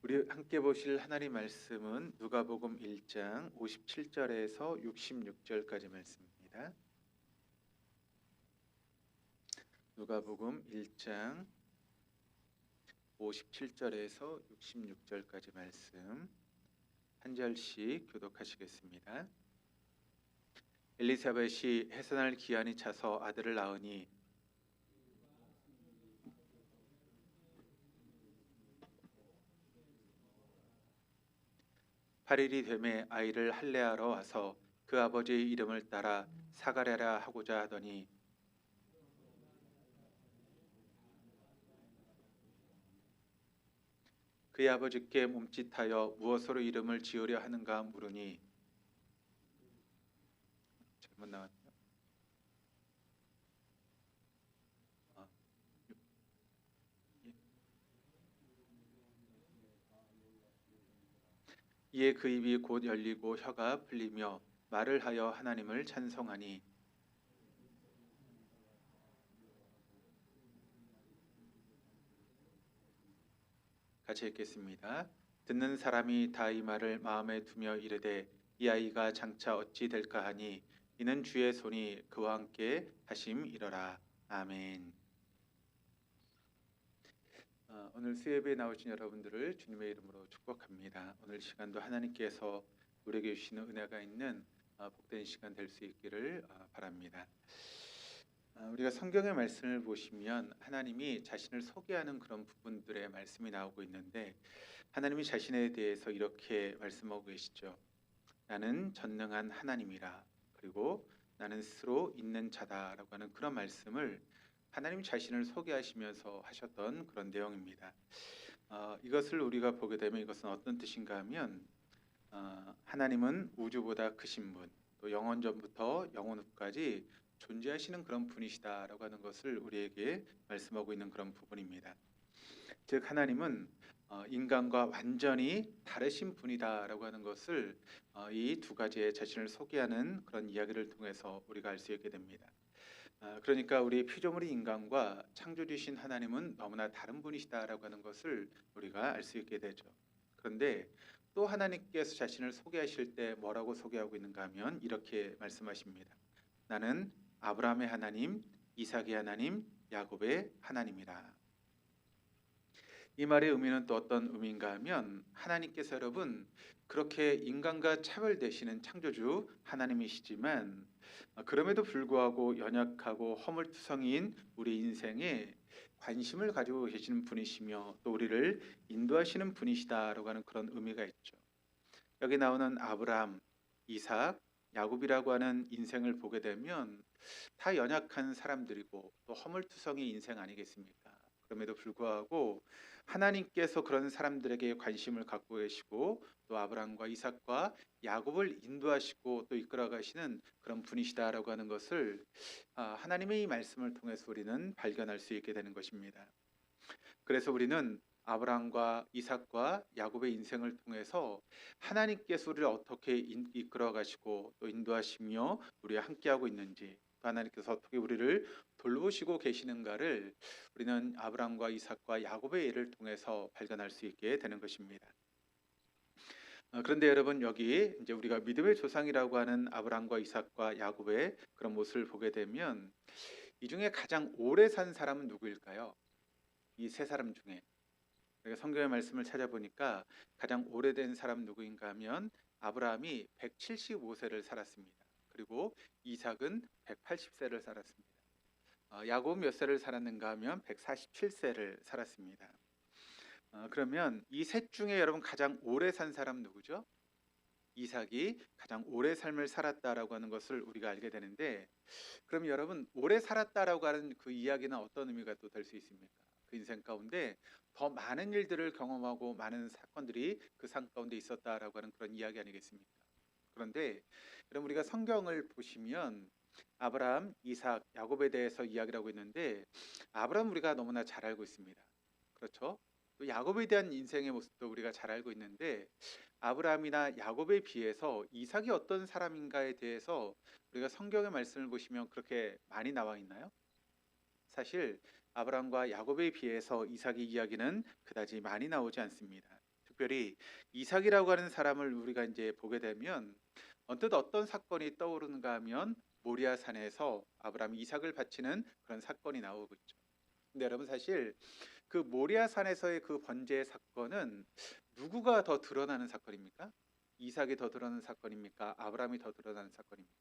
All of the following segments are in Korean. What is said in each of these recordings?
우리 함께 보실 하나님 말씀은 누가복음 1장 57절에서 66절까지 말씀입니다. 누가복음 1장 57절에서 66절까지 말씀 한 절씩 교독하시겠습니다. 엘리사벳이 해산할 기한이 차서 아들을 낳으니 팔일이 되매 아이를 할례하러 와서 그 아버지의 이름을 따라 사가랴라 하고자 하더니 그의 아버지께 몸짓하여 무엇으로 이름을 지으려 하는가 물으니 잘못 나왔네요. 이에 그 입이 곧 열리고 혀가 풀리며 말을 하여 하나님을 찬송하니 같이 읽겠습니다. 듣는 사람이 다 이 말을 마음에 두며 이르되 이 아이가 장차 어찌 될까 하니 이는 주의 손이 그와 함께 하심이러라. 아멘. 오늘 수예배에 나오신 여러분들을 주님의 이름으로 축복합니다. 오늘 시간도 하나님께서 우리에게 주시는 은혜가 있는 복된 시간 될 수 있기를 바랍니다. 우리가 성경의 말씀을 보시면 하나님이 자신을 소개하는 그런 부분들의 말씀이 나오고 있는데 하나님이 자신에 대해서 이렇게 말씀하고 계시죠. 나는 전능한 하나님이라. 그리고 나는 스스로 있는 자다라고 하는 그런 말씀을 하나님 자신을 소개하시면서 하셨던 그런 내용입니다. 이것을 우리가 보게 되면 이것은 어떤 뜻인가 하면 하나님은 우주보다 크신 분, 또 영원 전부터 영원 후까지 존재하시는 그런 분이시다라고 하는 것을 우리에게 말씀하고 있는 그런 부분입니다. 즉 하나님은 인간과 완전히 다르신 분이다라고 하는 것을 이 두 가지의 자신을 소개하는 그런 이야기를 통해서 우리가 알 수 있게 됩니다. 그러니까 우리 피조물인 인간과 창조주신 하나님은 너무나 다른 분이시다라고 하는 것을 우리가 알 수 있게 되죠. 그런데 또 하나님께서 자신을 소개하실 때 뭐라고 소개하고 있는가 하면 이렇게 말씀하십니다. 나는 아브라함의 하나님, 이삭의 하나님, 야곱의 하나님이라. 이 말의 의미는 또 어떤 의미인가 하면 하나님께서 여러분 그렇게 인간과 차별되시는 창조주 하나님이시지만 그럼에도 불구하고 연약하고 허물투성이인 우리 인생에 관심을 가지고 계시는 분이시며 또 우리를 인도하시는 분이시다라고 하는 그런 의미가 있죠. 여기 나오는 아브라함, 이삭, 야곱이라고 하는 인생을 보게 되면 다 연약한 사람들이고 또 허물투성이 인생 아니겠습니까? 그럼에도 불구하고 하나님께서 그런 사람들에게 관심을 갖고 계시고 또 아브라함과 이삭과 야곱을 인도하시고 또 이끌어 가시는 그런 분이시다라고 하는 것을 하나님의 이 말씀을 통해서 우리는 발견할 수 있게 되는 것입니다. 그래서 우리는 아브라함과 이삭과 야곱의 인생을 통해서 하나님께서 우리를 어떻게 이끌어 가시고 또 인도하시며 우리와 함께하고 있는지 또 하나님께서 어떻게 우리를 돌보시고 계시는가를 우리는 아브라함과 이삭과 야곱의 예를 통해서 발견할 수 있게 되는 것입니다. 그런데 여러분 여기 이제 우리가 믿음의 조상이라고 하는 아브라함과 이삭과 야곱의 그런 모습을 보게 되면 이 중에 가장 오래 산 사람은 누구일까요? 이 세 사람 중에 우리가 성경의 말씀을 찾아보니까 가장 오래된 사람 누구인가 하면 아브라함이 175세를 살았습니다. 그리고 이삭은 180세를 살았습니다. 야곱 몇 세를 살았는가 하면 147세를 살았습니다. 그러면 이 셋 중에 여러분 가장 오래 산 사람 누구죠? 이삭이 가장 오래 삶을 살았다라고 하는 것을 우리가 알게 되는데 그럼 여러분 오래 살았다라고 하는 그 이야기는 어떤 의미가 또 될 수 있습니까? 그 인생 가운데 더 많은 일들을 경험하고 많은 사건들이 그 삶 가운데 있었다라고 하는 그런 이야기 아니겠습니까? 그런데 여러분 우리가 성경을 보시면 아브라함, 이삭, 야곱에 대해서 이야기를 하고 있는데 아브라함 우리가 너무나 잘 알고 있습니다. 그렇죠? 또 야곱에 대한 인생의 모습도 우리가 잘 알고 있는데 아브라함이나 야곱에 비해서 이삭이 어떤 사람인가에 대해서 우리가 성경의 말씀을 보시면 그렇게 많이 나와 있나요? 사실 아브라함과 야곱에 비해서 이삭의 이야기는 그다지 많이 나오지 않습니다. 특별히 이삭이라고 하는 사람을 우리가 이제 보게 되면 언뜻 어떤 사건이 떠오르는가 하면 모리아 산에서 아브라함이 이삭을 바치는 그런 사건이 나오고 있죠. 근데 여러분 사실 그 모리아 산에서의 그 번제의 사건은 누구가 더 드러나는 사건입니까? 이삭이 더 드러나는 사건입니까? 아브라함이 더 드러나는 사건입니까?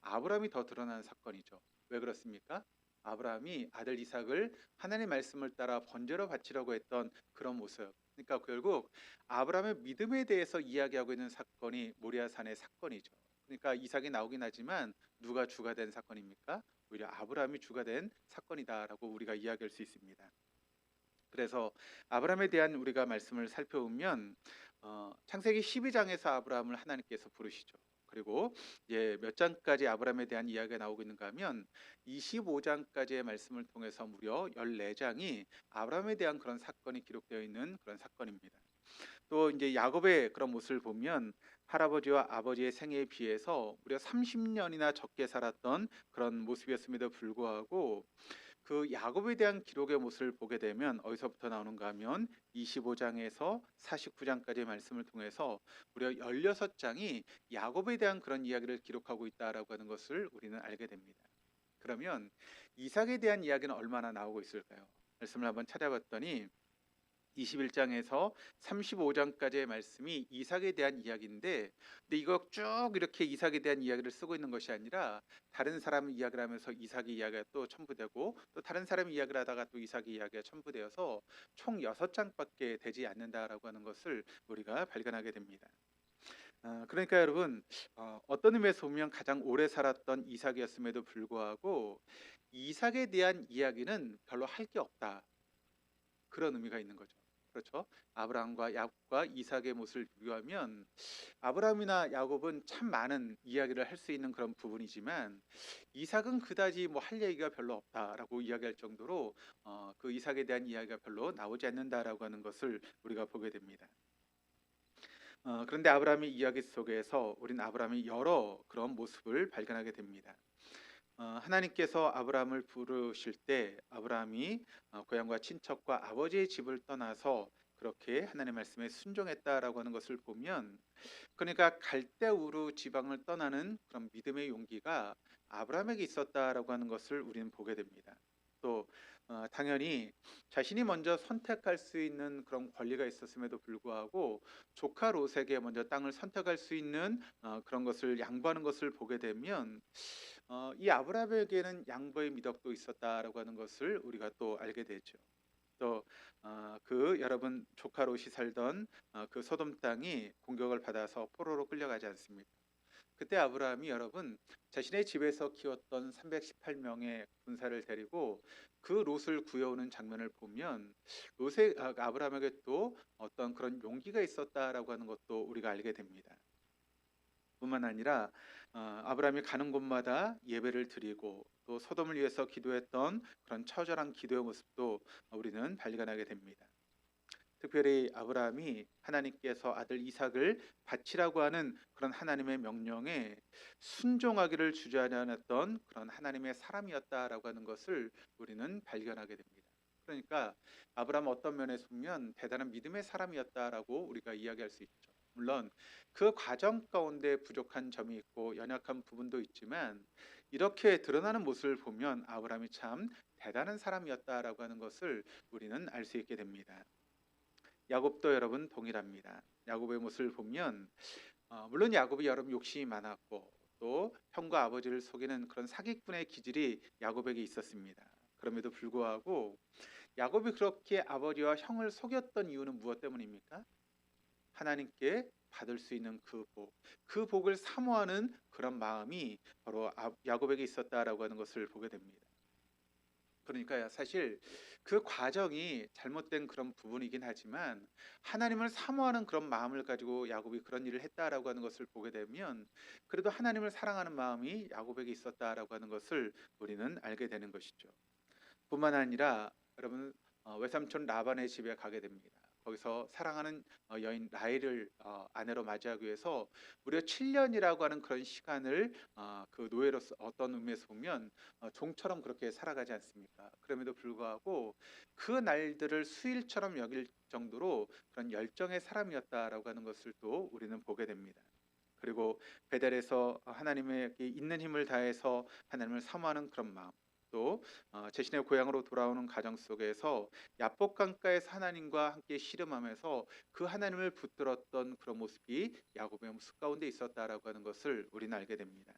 아브라함이 더 드러나는 사건이죠. 왜 그렇습니까? 아브라함이 아들 이삭을 하나님의 말씀을 따라 번제로 바치려고 했던 그런 모습. 그러니까 결국 아브라함의 믿음에 대해서 이야기하고 있는 사건이 모리아 산의 사건이죠. 그러니까 이삭이 나오긴 하지만 누가 주가 된 사건입니까? 오히려 아브라함이 주가 된 사건이다라고 우리가 이야기할 수 있습니다. 그래서 아브라함에 대한 우리가 말씀을 살펴보면 창세기 12장에서 아브라함을 하나님께서 부르시죠. 그리고 이제 몇 장까지 아브라함에 대한 이야기가 나오고 있는가 하면 25장까지의 말씀을 통해서 무려 14장이 아브라함에 대한 그런 사건이 기록되어 있는 그런 사건입니다. 또 이제 야곱의 그런 모습을 보면 할아버지와 아버지의 생애에 비해서 무려 30년이나 적게 살았던 그런 모습이었음에도 불구하고 그 야곱에 대한 기록의 모습을 보게 되면 어디서부터 나오는가 하면 25장에서 49장까지의 말씀을 통해서 무려 16장이 야곱에 대한 그런 이야기를 기록하고 있다라고 하는 것을 우리는 알게 됩니다. 그러면 이삭에 대한 이야기는 얼마나 나오고 있을까요? 말씀을 한번 찾아봤더니 21장에서 35장까지의 말씀이 이삭에 대한 이야기인데, 근데 이거 쭉 이렇게 이삭에 대한 이야기를 쓰고 있는 것이 아니라 다른 사람 이야기를 하면서 이삭의 이야기가 또 첨부되고 또 다른 사람 이야기를 하다가 또 이삭의 이야기가 첨부되어서 총 6장밖에 되지 않는다라고 하는 것을 우리가 발견하게 됩니다. 그러니까 여러분 어떤 의미에서 보면 가장 오래 살았던 이삭이었음에도 불구하고 이삭에 대한 이야기는 별로 할 게 없다, 그런 의미가 있는 거죠. 그렇죠? 아브라함과 야곱과 이삭의 모습을 비교하면 아브라함이나 야곱은 참 많은 이야기를 할 수 있는 그런 부분이지만 이삭은 그다지 뭐 할 얘기가 별로 없다라고 이야기할 정도로 그 이삭에 대한 이야기가 별로 나오지 않는다라고 하는 것을 우리가 보게 됩니다. 그런데 아브라함의 이야기 속에서 우리는 아브라함의 여러 그런 모습을 발견하게 됩니다. 하나님께서 아브라함을 부르실 때 아브라함이 고향과 친척과 아버지의 집을 떠나서 그렇게 하나님의 말씀에 순종했다라고 하는 것을 보면, 그러니까 갈대우루 지방을 떠나는 그런 믿음의 용기가 아브라함에게 있었다라고 하는 것을 우리는 보게 됩니다. 또 당연히 자신이 먼저 선택할 수 있는 그런 권리가 있었음에도 불구하고 조카 롯에게 먼저 땅을 선택할 수 있는 그런 것을 양보하는 것을 보게 되면 이 아브라함에게는 양보의 미덕도 있었다라고 하는 것을 우리가 또 알게 되죠. 또 그 여러분 조카 롯이 살던 그 소돔 땅이 공격을 받아서 포로로 끌려가지 않습니까? 그때 아브라함이 여러분 자신의 집에서 키웠던 318명의 군사를 데리고 그 롯을 구해오는 장면을 보면 롯의 아브라함에게 또 어떤 그런 용기가 있었다라고 하는 것도 우리가 알게 됩니다. 뿐만 아니라 아브라함이 가는 곳마다 예배를 드리고 또 소돔을 위해서 기도했던 그런 처절한 기도의 모습도 우리는 발견하게 됩니다. 특별히 아브라함이 하나님께서 아들 이삭을 바치라고 하는 그런 하나님의 명령에 순종하기를 주저하지 않았던 그런 하나님의 사람이었다라고 하는 것을 우리는 발견하게 됩니다. 그러니까 아브라함 어떤 면에서 보면 대단한 믿음의 사람이었다라고 우리가 이야기할 수 있죠. 물론 그 과정 가운데 부족한 점이 있고 연약한 부분도 있지만 이렇게 드러나는 모습을 보면 아브라함이 참 대단한 사람이었다라고 하는 것을 우리는 알 수 있게 됩니다. 야곱도 여러분 동일합니다. 야곱의 모습을 보면 물론 야곱이 여러분 욕심이 많았고 또 형과 아버지를 속이는 그런 사기꾼의 기질이 야곱에게 있었습니다. 그럼에도 불구하고 야곱이 그렇게 아버지와 형을 속였던 이유는 무엇 때문입니까? 하나님께 받을 수 있는 그 복을 사모하는 그런 마음이 바로 야곱에게 있었다라고 하는 것을 보게 됩니다. 그러니까 사실 그 과정이 잘못된 그런 부분이긴 하지만 하나님을 사모하는 그런 마음을 가지고 야곱이 그런 일을 했다라고 하는 것을 보게 되면 그래도 하나님을 사랑하는 마음이 야곱에게 있었다라고 하는 것을 우리는 알게 되는 것이죠. 뿐만 아니라 여러분 외삼촌 라반의 집에 가게 됩니다. 거기서 사랑하는 여인 라헬을 아내로 맞이하기 위해서 무려 7년이라고 하는 그런 시간을 그 노예로서 어떤 의미에서 보면 종처럼 그렇게 살아가지 않습니까? 그럼에도 불구하고 그 날들을 수일처럼 여길 정도로 그런 열정의 사람이었다라고 하는 것을 또 우리는 보게 됩니다. 그리고 베델에서 하나님에게 있는 힘을 다해서 하나님을 사모하는 그런 마음, 또 자신의 고향으로 돌아오는 과정 속에서 야복 강가에서 하나님과 함께 씨름하면서 그 하나님을 붙들었던 그런 모습이 야곱의 모습 가운데 있었다라고 하는 것을 우리는 알게 됩니다.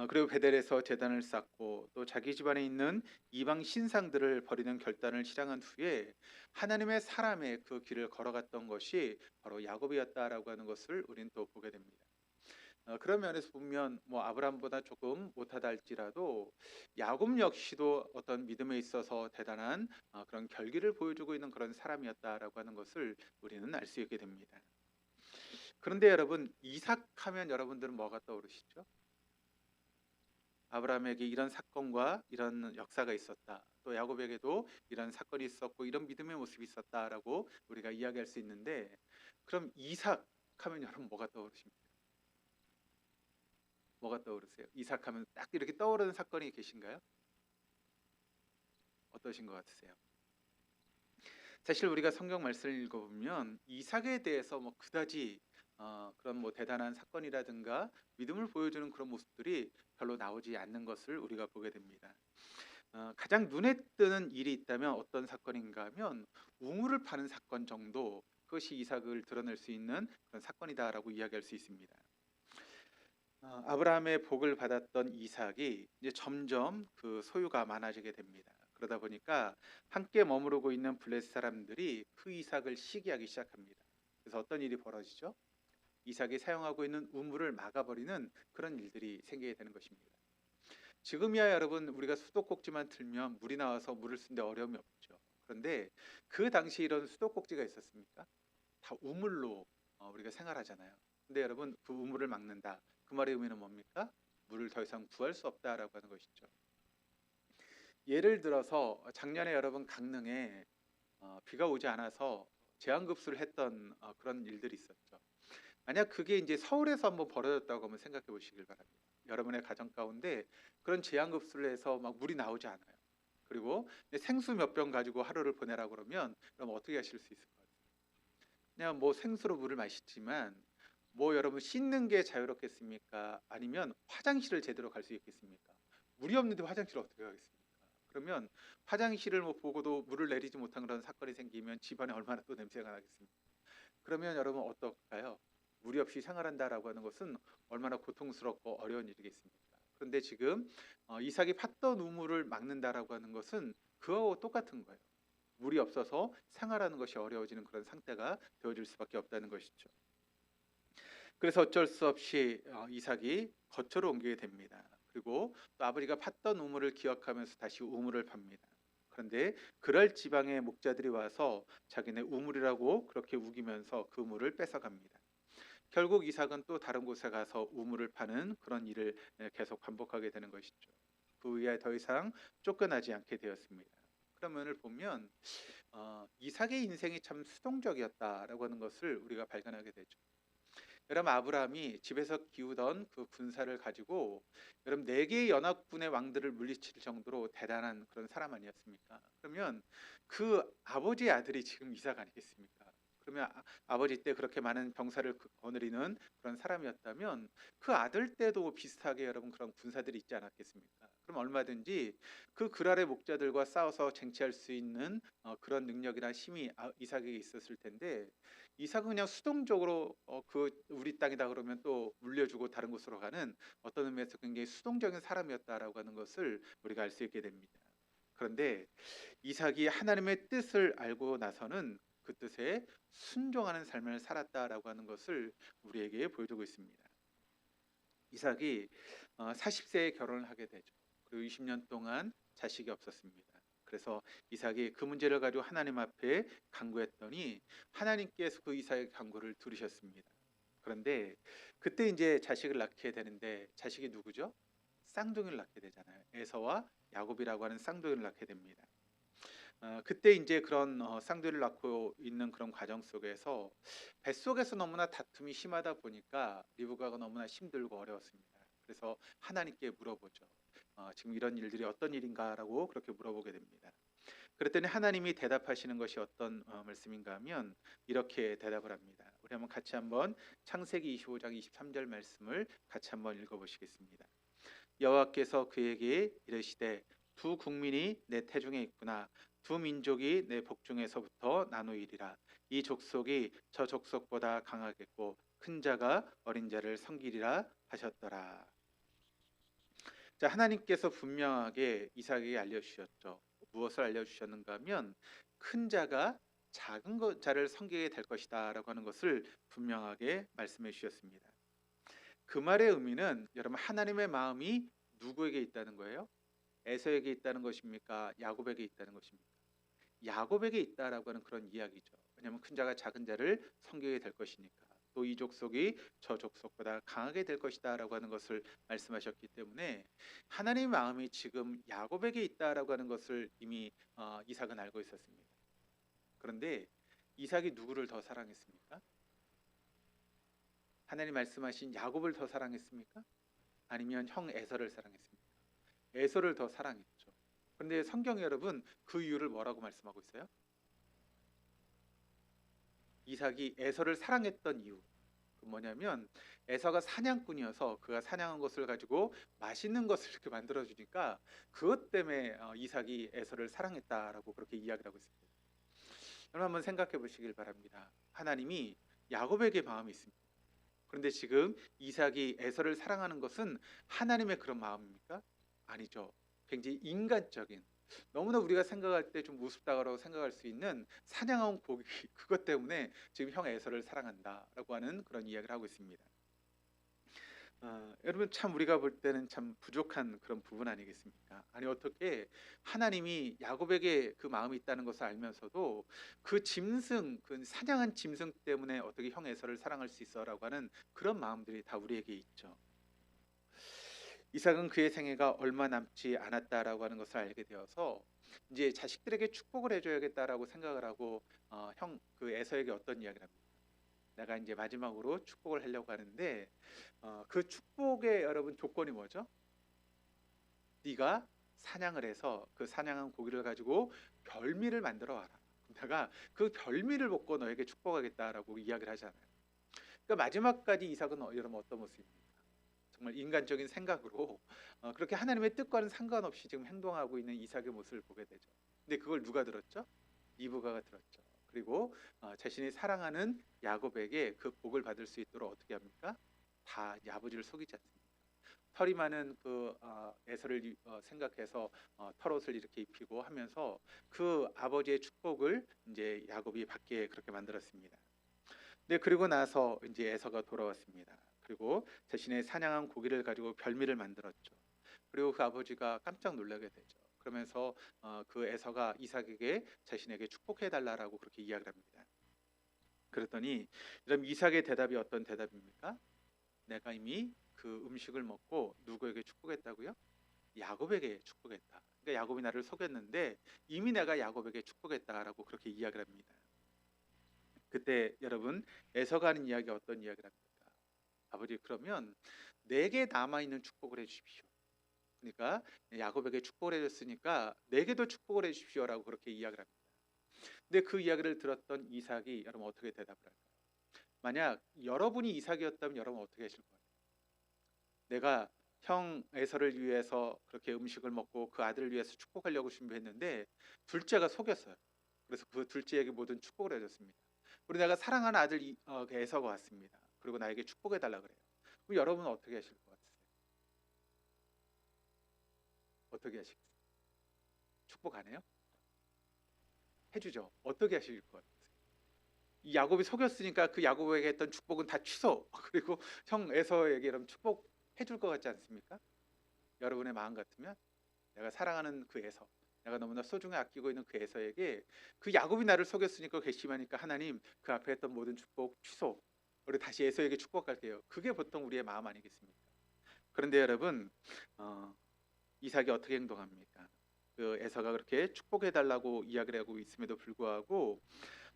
그리고 베델에서 제단을 쌓고 또 자기 집안에 있는 이방 신상들을 버리는 결단을 실행한 후에 하나님의 사람의 그 길을 걸어갔던 것이 바로 야곱이었다라고 하는 것을 우리는 또 보게 됩니다. 그런 면에서 보면 뭐 아브라함보다 조금 못하다 할지라도 야곱 역시도 어떤 믿음에 있어서 대단한 그런 결기를 보여주고 있는 그런 사람이었다라고 하는 것을 우리는 알 수 있게 됩니다. 그런데 여러분, 이삭하면 여러분들은 뭐가 떠오르시죠? 아브라함에게 이런 사건과 이런 역사가 있었다. 또 야곱에게도 이런 사건이 있었고 이런 믿음의 모습이 있었다라고 우리가 이야기할 수 있는데, 그럼 이삭하면 여러분 뭐가 떠오르십니까? 뭐가 떠오르세요? 이삭하면 딱 이렇게 떠오르는 사건이 계신가요? 어떠신 것 같으세요? 사실 우리가 성경 말씀을 읽어보면 이삭에 대해서 뭐 그다지 그런 뭐 대단한 사건이라든가 믿음을 보여주는 그런 모습들이 별로 나오지 않는 것을 우리가 보게 됩니다. 가장 눈에 띄는 일이 있다면 어떤 사건인가 하면 우물을 파는 사건 정도, 그것이 이삭을 드러낼 수 있는 그런 사건이다라고 이야기할 수 있습니다. 아브라함의 복을 받았던 이삭이 이제 점점 그 소유가 많아지게 됩니다. 그러다 보니까 함께 머무르고 있는 블레셋 사람들이 그 이삭을 시기하기 시작합니다. 그래서 어떤 일이 벌어지죠? 이삭이 사용하고 있는 우물을 막아버리는 그런 일들이 생기게 되는 것입니다. 지금이야 여러분, 우리가 수도꼭지만 틀면 물이 나와서 물을 쓰는데 어려움이 없죠. 그런데 그 당시 이런 수도꼭지가 있었습니까? 다 우물로 우리가 생활하잖아요. 근데 여러분, 그 우물을 막는다, 그 말의 의미는 뭡니까? 물을 더 이상 구할 수 없다라고 하는 것이죠. 예를 들어서 작년에 여러분 강릉에 비가 오지 않아서 제한급수를 했던 그런 일들이 있었죠. 만약 그게 이제 서울에서 한번 벌어졌다고 하면 생각해 보시길 바랍니다. 여러분의 가정 가운데 그런 제한급수를 해서 막 물이 나오지 않아요. 그리고 생수 몇 병 가지고 하루를 보내라고 그러면 그럼 어떻게 하실 수 있을 것 같아요? 그냥 뭐 생수로 물을 마시지만 뭐 여러분 씻는 게 자유롭겠습니까? 아니면 화장실을 제대로 갈 수 있겠습니까? 물이 없는데 화장실을 어떻게 가겠습니까? 그러면 화장실을 뭐 보고도 물을 내리지 못한 그런 사건이 생기면 집안에 얼마나 또 냄새가 나겠습니까? 그러면 여러분 어떨까요? 물이 없이 생활한다라고 하는 것은 얼마나 고통스럽고 어려운 일이겠습니까? 그런데 지금 이삭이 팠던 우물을 막는다라고 하는 것은 그와 똑같은 거예요. 물이 없어서 생활하는 것이 어려워지는 그런 상태가 되어질 수밖에 없다는 것이죠. 그래서 어쩔 수 없이 이삭이 거처로 옮기게 됩니다. 그리고 또 아버지가 팠던 우물을 기억하면서 다시 우물을 팝니다. 그런데 그럴 지방의 목자들이 와서 자기네 우물이라고 그렇게 우기면서 그 물을 뺏어갑니다. 결국 이삭은 또 다른 곳에 가서 우물을 파는 그런 일을 계속 반복하게 되는 것이죠. 그 이후에 더 이상 쫓겨나지 않게 되었습니다. 그런 면을 보면 이삭의 인생이 참 수동적이었다라고 하는 것을 우리가 발견하게 되죠. 여러분, 아브라함이 집에서 키우던 그 군사를 가지고 여러분 4개의 연합군의 왕들을 물리칠 정도로 대단한 그런 사람 아니었습니까? 그러면 그 아버지의 아들이 지금 이삭 아니겠습니까? 그러면 아버지 때 그렇게 많은 병사를 거느리는 그런 사람이었다면 그 아들 때도 비슷하게 여러분 그런 군사들이 있지 않았겠습니까? 그럼 얼마든지 그 그랄의 목자들과 싸워서 쟁취할 수 있는 그런 능력이나 힘이 이삭에게 있었을 텐데, 이삭은 그냥 수동적으로 그 우리 땅이다 그러면 또 물려주고 다른 곳으로 가는 어떤 의미에서 굉장히 수동적인 사람이었다라고 하는 것을 우리가 알 수 있게 됩니다. 그런데 이삭이 하나님의 뜻을 알고 나서는 그 뜻에 순종하는 삶을 살았다라고 하는 것을 우리에게 보여주고 있습니다. 이삭이 40세에 결혼을 하게 되죠. 그리고 20년 동안 자식이 없었습니다. 그래서 이삭이 그 문제를 가지고 하나님 앞에 간구했더니 하나님께서 그 이삭의 간구를 들으셨습니다. 그런데 그때 이제 자식을 낳게 되는데, 자식이 누구죠? 쌍둥이를 낳게 되잖아요. 에서와 야곱이라고 하는 쌍둥이를 낳게 됩니다. 그때 이제 그런 쌍둥이를 낳고 있는 그런 과정 속에서 뱃속에서 너무나 다툼이 심하다 보니까 리브가가 너무나 힘들고 어려웠습니다. 그래서 하나님께 물어보죠. 지금 이런 일들이 어떤 일인가라고 그렇게 물어보게 됩니다. 그랬더니 하나님이 대답하시는 것이 어떤 말씀인가 하면 이렇게 대답을 합니다. 우리 한번 같이 한번 창세기 25장 23절 말씀을 같이 한번 읽어보시겠습니다. 여호와께서 그에게 이르시되 두 국민이 내 태중에 있구나. 두 민족이 내 복중에서부터 나누이리라. 이 족속이 저 족속보다 강하겠고 큰 자가 어린 자를 섬기리라 하셨더라. 자, 하나님께서 분명하게 이삭에게 알려주셨죠. 무엇을 알려주셨는가 하면 큰 자가 작은 자를 섬기게 될 것이다 라고 하는 것을 분명하게 말씀해 주셨습니다. 그 말의 의미는 여러분 하나님의 마음이 누구에게 있다는 거예요? 에서에게 있다는 것입니까? 야곱에게 있다는 것입니까? 야곱에게 있다라고 하는 그런 이야기죠. 왜냐하면 큰 자가 작은 자를 섬기게 될 것이니까. 또 이 족속이 저 족속보다 강하게 될 것이다라고 하는 것을 말씀하셨기 때문에 하나님의 마음이 지금 야곱에게 있다라고 하는 것을 이미 이삭은 알고 있었습니다. 그런데 이삭이 누구를 더 사랑했습니까? 하나님 말씀하신 야곱을 더 사랑했습니까? 아니면 형 에서를 사랑했습니까? 에서를 더 사랑했죠. 그런데 성경 여러분 그 이유를 뭐라고 말씀하고 있어요? 이삭이 에서를 사랑했던 이유 그 뭐냐면 에서가 사냥꾼이어서 그가 사냥한 것을 가지고 맛있는 것을 이렇게 만들어 주니까 그것 때문에 이삭이 에서를 사랑했다라고 그렇게 이야기를 하고 있습니다. 여러분 한번 생각해 보시길 바랍니다. 하나님이 야곱에게 마음이 있습니다. 그런데 지금 이삭이 에서를 사랑하는 것은 하나님의 그런 마음입니까? 아니죠. 굉장히 인간적인 너무나 우리가 생각할 때 좀 우습다고 생각할 수 있는 사냥한 고기 그것 때문에 지금 형 에서를 사랑한다라고 하는 그런 이야기를 하고 있습니다. 여러분 참 우리가 볼 때는 참 부족한 그런 부분 아니겠습니까? 아니 어떻게 하나님이 야곱에게 그 마음이 있다는 것을 알면서도 그 짐승, 그 사냥한 짐승 때문에 어떻게 형 에서를 사랑할 수 있어라고 하는 그런 마음들이 다 우리에게 있죠. 이삭은 그의 생애가 얼마 남지 않았다라고 하는 것을 알게 되어서 이제 자식들에게 축복을 해줘야겠다라고 생각을 하고 형 그 에서에게 어떤 이야기를 합니다. 내가 이제 마지막으로 축복을 하려고 하는데 그 축복의 여러분 조건이 뭐죠? 네가 사냥을 해서 그 사냥한 고기를 가지고 별미를 만들어 와라. 내가 그 별미를 먹고 너에게 축복하겠다라고 이야기를 하잖아요. 그러니까 마지막까지 이삭은 여러분 어떤 모습입니까? 정말 인간적인 생각으로 그렇게 하나님의 뜻과는 상관없이 지금 행동하고 있는 이삭의 모습을 보게 되죠. 근데 그걸 누가 들었죠? 리브가가 들었죠. 그리고 자신이 사랑하는 야곱에게 그 복을 받을 수 있도록 어떻게 합니까? 다 아버지를 속이지 않습니까? 털이 많은 그 에서를 생각해서 털옷을 이렇게 입히고 하면서 그 아버지의 축복을 이제 야곱이 받게 그렇게 만들었습니다. 네, 그리고 나서 이제 에서가 돌아왔습니다. 그리고 자신의 사냥한 고기를 가지고 별미를 만들었죠. 그리고 그 아버지가 깜짝 놀라게 되죠. 그러면서 그 에서가 이삭에게 자신에게 축복해 달라라고 그렇게 이야기를 합니다. 그랬더니 그럼 이삭의 대답이 어떤 대답입니까? 내가 이미 그 음식을 먹고 누구에게 축복했다고요? 야곱에게 축복했다. 그러니까 야곱이 나를 속였는데 이미 내가 야곱에게 축복했다라고 그렇게 이야기를 합니다. 그때 여러분 에서가 하는 이야기 어떤 이야기를 합니까? 아버지 그러면 내게 남아있는 축복을 해주십시오. 그러니까 야곱에게 축복을 해줬으니까 내게도 축복을 해주십시오라고 그렇게 이야기를 합니다. 근데 그 이야기를 들었던 이삭이 여러분 어떻게 대답을 할까요? 만약 여러분이 이삭이었다면 여러분 어떻게 하실 거예요? 내가 형 에서를 위해서 그렇게 음식을 먹고 그 아들을 위해서 축복하려고 준비했는데 둘째가 속였어요. 그래서 그 둘째에게 모든 축복을 해줬습니다. 우리 내가 사랑하는 아들 그 에서가 왔습니다. 그리고 나에게 축복해 달라 그래요. 그럼 여러분은 어떻게 하실 것 같으세요? 어떻게 하시겠어요? 축복 안 해요? 해주죠. 어떻게 하실 것 같으세요? 이 야곱이 속였으니까 그 야곱에게 했던 축복은 다 취소. 그리고 형 에서에게 그럼 축복 해줄 것 같지 않습니까? 여러분의 마음 같으면 내가 사랑하는 그 에서, 내가 너무나 소중히 아끼고 있는 그 에서에게 그 야곱이 나를 속였으니까 괘씸하니까 하나님 그 앞에 했던 모든 축복 취소. 우리 다시 에서에게 축복할게요. 그게 보통 우리의 마음 아니겠습니까? 그런데 여러분 이삭이 어떻게 행동합니까? 그 에서가 그렇게 축복해 달라고 이야기를 하고 있음에도 불구하고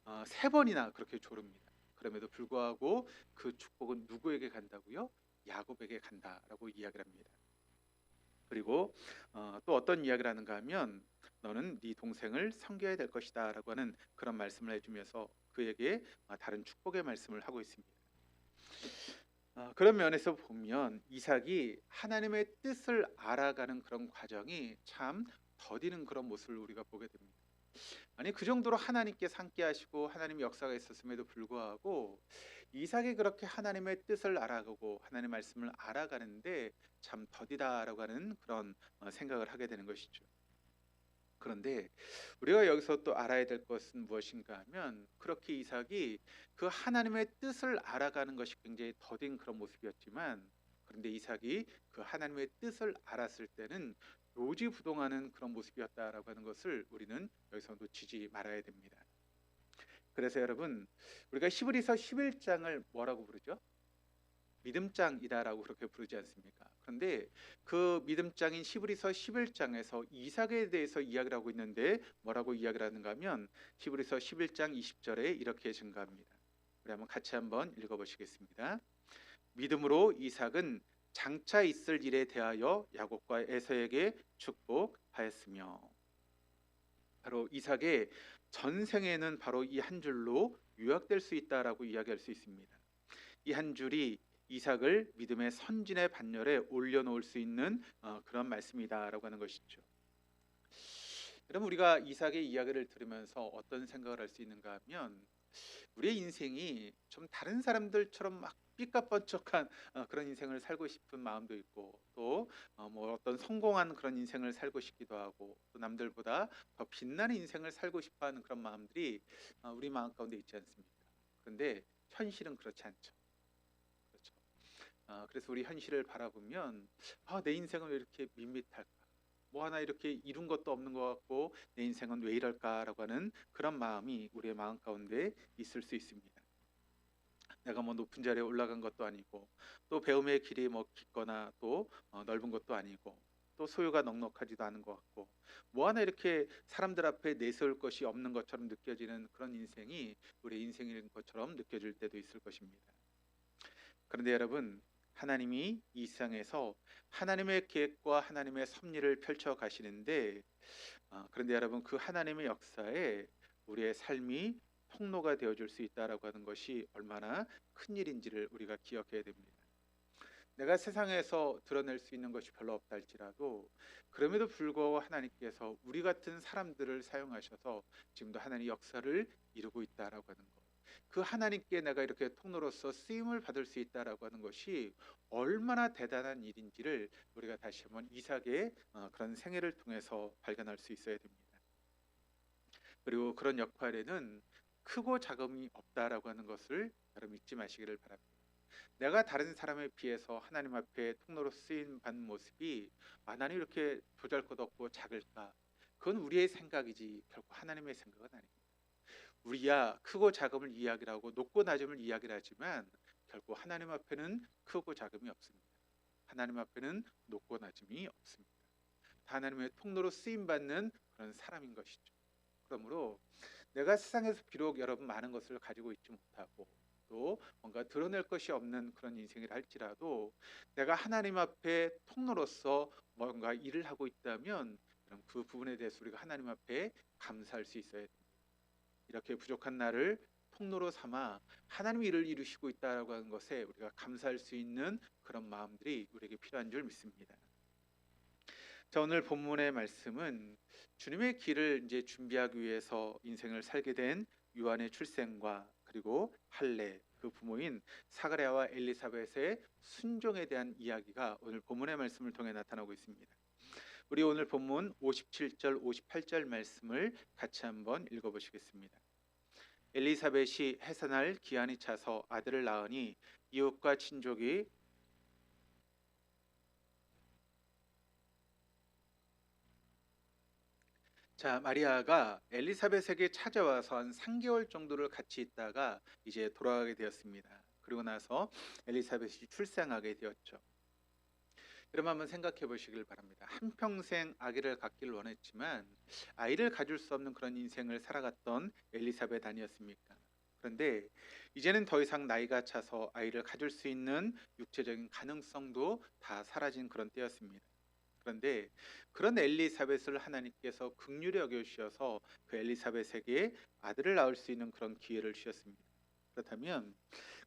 3번이나 그렇게 조릅니다. 그럼에도 불구하고 그 축복은 누구에게 간다고요? 야곱에게 간다라고 이야기를 합니다. 그리고 또 어떤 이야기를 하는가 하면 너는 네 동생을 섬겨야 될 것이다라고 하는 그런 말씀을 해주면서 그에게 다른 축복의 말씀을 하고 있습니다. 그런 면에서 보면 이삭이 하나님의 뜻을 알아가는 그런 과정이 참 더디는 그런 모습을 우리가 보게 됩니다. 아니 그 정도로 하나님께 함께 하시고 하나님의 역사가 있었음에도 불구하고 이삭이 그렇게 하나님의 뜻을 알아가고 하나님의 말씀을 알아가는데 참 더디다라고 하는 그런 생각을 하게 되는 것이죠. 그런데 우리가 여기서 또 알아야 될 것은 무엇인가 하면 그렇게 이삭이 그 하나님의 뜻을 알아가는 것이 굉장히 더딘 그런 모습이었지만 그런데 이삭이 그 하나님의 뜻을 알았을 때는 요지부동하는 그런 모습이었다라고 하는 것을 우리는 여기서 놓치지 말아야 됩니다. 그래서 여러분 우리가 히브리서 11장을 뭐라고 부르죠? 믿음장이다라고 그렇게 부르지 않습니까? 그런데 그 믿음장인 히브리서 11장에서 이삭에 대해서 이야기를 하고 있는데 뭐라고 이야기를 하는가 하면 히브리서 11장 20절에 이렇게 증가합니다. 우리 한번 같이 한번 읽어보시겠습니다. 믿음으로 이삭은 장차 있을 일에 대하여 야곱과 에서에게 축복하였으며 바로 이삭의 전생에는 바로 이 한 줄로 요약될 수 있다라고 이야기할 수 있습니다. 이 한 줄이 이삭을 믿음의 선진의 반열에 올려놓을 수 있는 그런 말씀이다라고 하는 것이죠. 여러분 우리가 이삭의 이야기를 들으면서 어떤 생각을 할 수 있는가 하면 우리의 인생이 좀 다른 사람들처럼 막 삐까뻔쩍한 그런 인생을 살고 싶은 마음도 있고 또 뭐 어떤 성공한 그런 인생을 살고 싶기도 하고 또 남들보다 더 빛나는 인생을 살고 싶어하는 그런 마음들이 우리 마음 가운데 있지 않습니까? 그런데 현실은 그렇지 않죠. 그렇죠. 그래서 우리 현실을 바라보면 내 인생은 왜 이렇게 밋밋할까? 뭐 하나 이렇게 이룬 것도 없는 것 같고 내 인생은 왜 이럴까라고 하는 그런 마음이 우리의 마음 가운데 있을 수 있습니다. 내가 뭐 높은 자리에 올라간 것도 아니고 또 배움의 길이 뭐 깊거나 또 넓은 것도 아니고 또 소유가 넉넉하지도 않은 것 같고 뭐 하나 이렇게 사람들 앞에 내세울 것이 없는 것처럼 느껴지는 그런 인생이 우리의 인생인 것처럼 느껴질 때도 있을 것입니다. 그런데 여러분 하나님이 이 세상에서 하나님의 계획과 하나님의 섭리를 펼쳐 가시는데 그런데 여러분 그 하나님의 역사에 우리의 삶이 통로가 되어줄 수 있다라고 하는 것이 얼마나 큰 일인지를 우리가 기억해야 됩니다. 내가 세상에서 드러낼 수 있는 것이 별로 없다 할지라도 그럼에도 불구하고 하나님께서 우리 같은 사람들을 사용하셔서 지금도 하나님의 역사를 이루고 있다라고 하는 것. 그 하나님께 내가 이렇게 통로로서 쓰임을 받을 수 있다라고 하는 것이 얼마나 대단한 일인지를 우리가 다시 한번 이삭의 그런 생애를 통해서 발견할 수 있어야 됩니다. 그리고 그런 역할에는 크고 작음이 없다라고 하는 것을 여러분 잊지 마시기를 바랍니다. 내가 다른 사람에 비해서 하나님 앞에 통로로 쓰임 받는 모습이 나는 이렇게 보잘것없고 작을까? 그건 우리의 생각이지 결코 하나님의 생각은 아닙니다. 우리야 크고 작음을 이야기를 하고 높고 낮음을 이야기를 하지만 결코 하나님 앞에는 크고 작음이 없습니다. 하나님 앞에는 높고 낮음이 없습니다. 하나님의 통로로 쓰임 받는 그런 사람인 것이죠. 그러므로 내가 세상에서 비록 여러분 많은 것을 가지고 있지 못하고 또 뭔가 드러낼 것이 없는 그런 인생이라 할지라도 내가 하나님 앞에 통로로서 뭔가 일을 하고 있다면 그 부분에 대해서 우리가 하나님 앞에 감사할 수 있어야 됩니다. 이렇게 부족한 나를 통로로 삼아 하나님의 일을 이루시고 있다라고 하는 것에 우리가 감사할 수 있는 그런 마음들이 우리에게 필요한 줄 믿습니다. 자, 오늘 본문의 말씀은 주님의 길을 이제 준비하기 위해서 인생을 살게 된 요한의 출생과 그리고 할례 그 부모인 사가랴와 엘리사벳의 순종에 대한 이야기가 오늘 본문의 말씀을 통해 나타나고 있습니다. 우리 오늘 본문 57절 58절 말씀을 같이 한번 읽어보시겠습니다. 엘리사벳이 해산할 기한이 차서 아들을 낳으니 이웃과 친족이 마리아가 엘리사벳에게 찾아와서 한 3개월 정도를 같이 있다가 이제 돌아가게 되었습니다. 그리고 나서 엘리사벳이 출생하게 되었죠. 그럼 한번 생각해 보시길 바랍니다. 한평생 아기를 갖기를 원했지만 아이를 가질 수 없는 그런 인생을 살아갔던 엘리사벳 아니었습니까? 그런데 이제는 더 이상 나이가 차서 아이를 가질 수 있는 육체적인 가능성도 다 사라진 그런 때였습니다. 그런데 그런 엘리사벳을 하나님께서 긍휼히 여겨주셔서 그 엘리사벳에게 아들을 낳을 수 있는 그런 기회를 주셨습니다. 그렇다면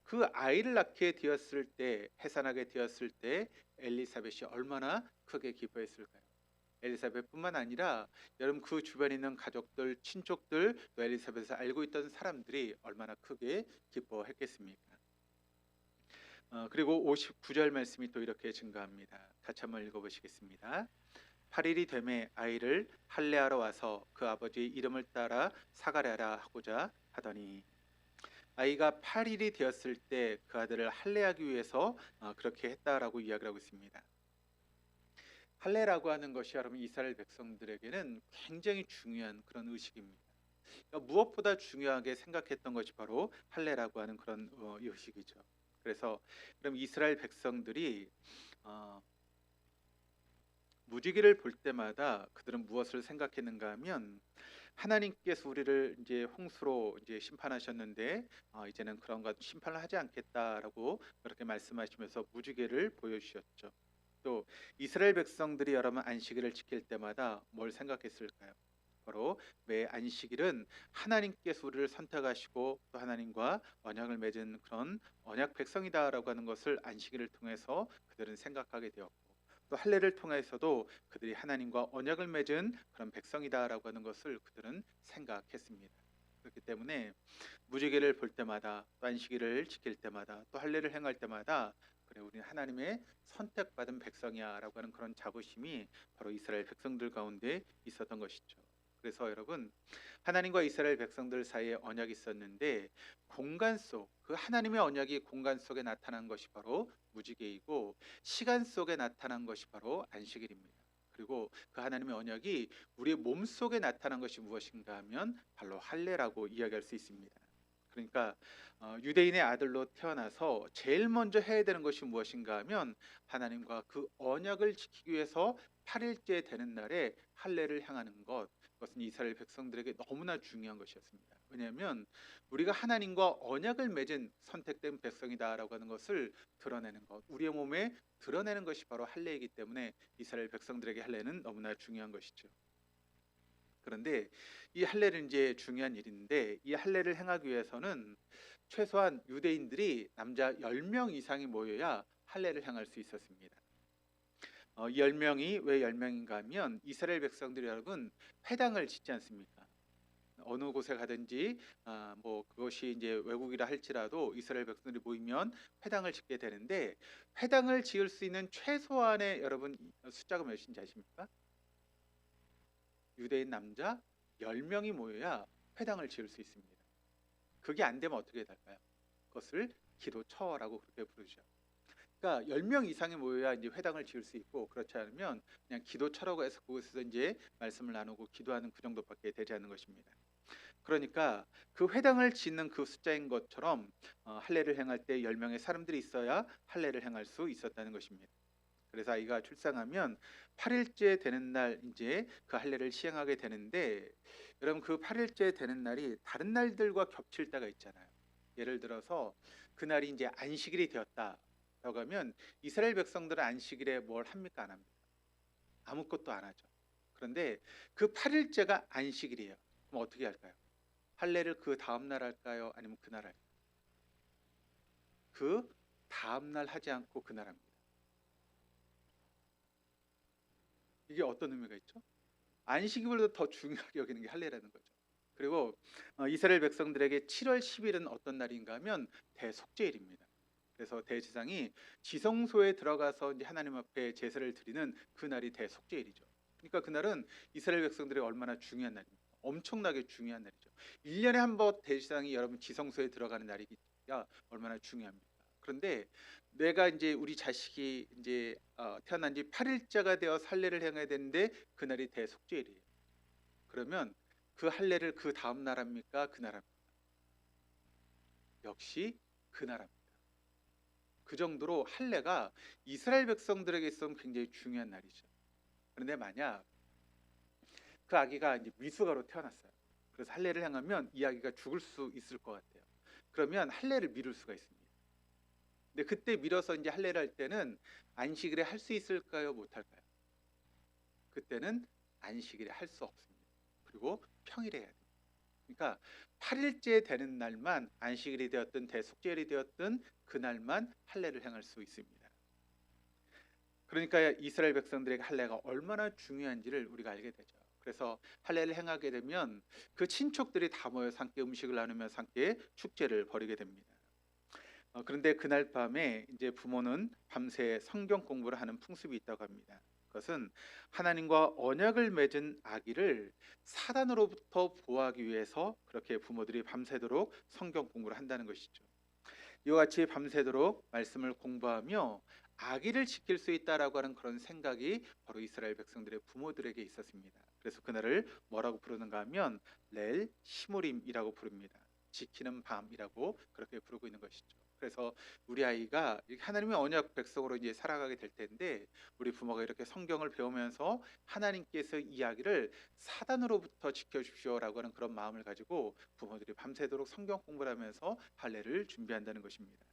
그 아이를 낳게 되었을 때, 해산하게 되었을 때 엘리사벳이 얼마나 크게 기뻐했을까요? 엘리사벳뿐만 아니라 여러분 그 주변에 있는 가족들, 친족들, 또 엘리사벳을 알고 있던 사람들이 얼마나 크게 기뻐했겠습니까? 그리고 59절 말씀이 또 이렇게 증가합니다. 같이 한번 읽어보시겠습니다. 8일이 되매 아이를 할례하러 와서 그 아버지의 이름을 따라 사가랴라 하고자 하더니, 아이가 8일이 되었을 때 그 아들을 할례하기 위해서 그렇게 했다라고 이야기를 하고 있습니다. 할례라고 하는 것이 여러분 이스라엘 백성들에게는 굉장히 중요한 그런 의식입니다. 그러니까 무엇보다 중요하게 생각했던 것이 바로 할례라고 하는 그런 의식이죠. 그래서 그럼 이스라엘 백성들이 무지개를 볼 때마다 그들은 무엇을 생각했는가 하면, 하나님께서 우리를 이제 홍수로 이제 심판하셨는데 이제는 그런 것 심판을 하지 않겠다라고 그렇게 말씀하시면서 무지개를 보여주셨죠. 또 이스라엘 백성들이 여러분 안식일을 지킬 때마다 뭘 생각했을까요? 바로 매 안식일은 하나님께서 우리를 선택하시고 또 하나님과 언약을 맺은 그런 언약 백성이다라고 하는 것을 안식일을 통해서 그들은 생각하게 되었고, 또 할례를 통해서도 그들이 하나님과 언약을 맺은 그런 백성이다라고 하는 것을 그들은 생각했습니다. 그렇기 때문에 무지개를 볼 때마다, 또 안식일을 지킬 때마다, 또 할례를 행할 때마다, 그래 우리는 하나님의 선택받은 백성이야라고 하는 그런 자부심이 바로 이스라엘 백성들 가운데 있었던 것이죠. 그래서 여러분, 하나님과 이스라엘 백성들 사이에 언약이 있었는데 공간 속, 그 하나님의 언약이 공간 속에 나타난 것이 바로 무지개이고, 시간 속에 나타난 것이 바로 안식일입니다. 그리고 그 하나님의 언약이 우리의 몸 속에 나타난 것이 무엇인가 하면 바로 할례라고 이야기할 수 있습니다. 그러니까 유대인의 아들로 태어나서 제일 먼저 해야 되는 것이 무엇인가 하면 하나님과 그 언약을 지키기 위해서 8일째 되는 날에 할례를 행하는 것, 그것은 이스라엘 백성들에게 너무나 중요한 것이었습니다. 왜냐하면 우리가 하나님과 언약을 맺은 선택된 백성이다라고 하는 것을 드러내는 것, 우리의 몸에 드러내는 것이 바로 할례이기 때문에 이스라엘 백성들에게 할례는 너무나 중요한 것이죠. 그런데 이 할례는 이제 중요한 일인데, 이 할례를 행하기 위해서는 최소한 유대인들이 남자 10명 이상이 모여야 할례를 행할 수 있었습니다. 10명이 왜 10명인가 하면 이스라엘 백성들이 여러분 회당을 짓지 않습니까? 어느 곳에 가든지 뭐 그것이 이제 외국이라 할지라도 이스라엘 백성들이 모이면 회당을 짓게 되는데, 회당을 지을 수 있는 최소한의 여러분 숫자가 몇인지 아십니까? 유대인 남자 10명이 모여야 회당을 지을 수 있습니다. 그게 안 되면 어떻게 될까요? 그것을 기도처라고 그렇게 부르죠. 그러니까 10명 이상이 모여야 이제 회당을 지을 수 있고, 그렇지 않으면 그냥 기도처라고 해서 그곳에서 이제 말씀을 나누고 기도하는 그 정도밖에 되지 않는 것입니다. 그러니까 그 회당을 짓는 그 숫자인 것처럼 할례를 행할 때 10명의 사람들이 있어야 할례를 행할 수 있었다는 것입니다. 그래서 아이가 출산하면 8일째 되는 날 이제 그 할례를 시행하게 되는데, 여러분 그 8일째 되는 날이 다른 날들과 겹칠 때가 있잖아요. 예를 들어서 그날이 이제 안식일이 되었다라고 하면 이스라엘 백성들은 안식일에 뭘 합니까? 안 합니까? 아무것도 안 하죠. 그런데 그 8일째가 안식일이에요. 그럼 어떻게 할까요? 할례를 그 다음 날 할까요? 아니면 그날 할까요? 그 다음 날 하지 않고 그날 합니다. 이게 어떤 의미가 있죠? 안식일보다 더 중요하게 여기는 게 할례라는 거죠. 그리고 이스라엘 백성들에게 7월 10일은 어떤 날인가 하면 대속죄일입니다. 그래서 대제사장이 지성소에 들어가서 이제 하나님 앞에 제사를 드리는 그 날이 대속죄일이죠. 그러니까 그날은 이스라엘 백성들이 얼마나 중요한 날입니까? 엄청나게 중요한 날이죠. 1년에 한 번 대제사장이 여러분 지성소에 들어가는 날이야 얼마나 중요합니까? 그런데 내가 이제 우리 자식이 이제 태어난 지 8일째가 되어 할례를 행해야 되는데 그날이 대속죄일이에요. 그러면 그 할례를 그 다음 날 합니까? 그날 합니까? 역시 그날 합니다. 그 정도로 할례가 이스라엘 백성들에게 있어서는 굉장히 중요한 날이죠. 그런데 만약 그 아기가 이제 미숙아로 태어났어요. 그래서 할례를 행하면 이 아기가 죽을 수 있을 것 같아요. 그러면 할례를 미룰 수가 있습니다. 근데 그때 미뤄서 이제 할례를 할 때는 안식일에 할 수 있을까요? 못 할까요? 그때는 안식일에 할 수 없습니다. 그리고 평일에 해야 돼요. 그러니까 8일째 되는 날만 안식일이 되었든 대속죄일이 되었든 그날만 할례를 행할 수 있습니다. 그러니까 이스라엘 백성들에게 할례가 얼마나 중요한지를 우리가 알게 되죠. 그래서 할례를 행하게 되면 그 친척들이 다 모여서 함께 음식을 나누면서 함께 축제를 벌이게 됩니다. 그런데 그날 밤에 이제 부모는 밤새 성경 공부를 하는 풍습이 있다고 합니다. 그것은 하나님과 언약을 맺은 아기를 사단으로부터 보호하기 위해서 그렇게 부모들이 밤새도록 성경 공부를 한다는 것이죠. 이와 같이 밤새도록 말씀을 공부하며 아기를 지킬 수 있다라고 하는 그런 생각이 바로 이스라엘 백성들의 부모들에게 있었습니다. 그래서 그날을 뭐라고 부르는가 하면 렐 시무림이라고 부릅니다. 지키는 밤이라고 그렇게 부르고 있는 것이죠. 그래서 우리 아이가 하나님의 언약 백성으로 이제 살아가게 될 텐데 우리 부모가 이렇게 성경을 배우면서 하나님께서 이 아기를 사단으로부터 지켜주십시오라고 하는 그런 마음을 가지고 부모들이 밤새도록 성경 공부를 하면서 할례를 준비한다는 것입니다.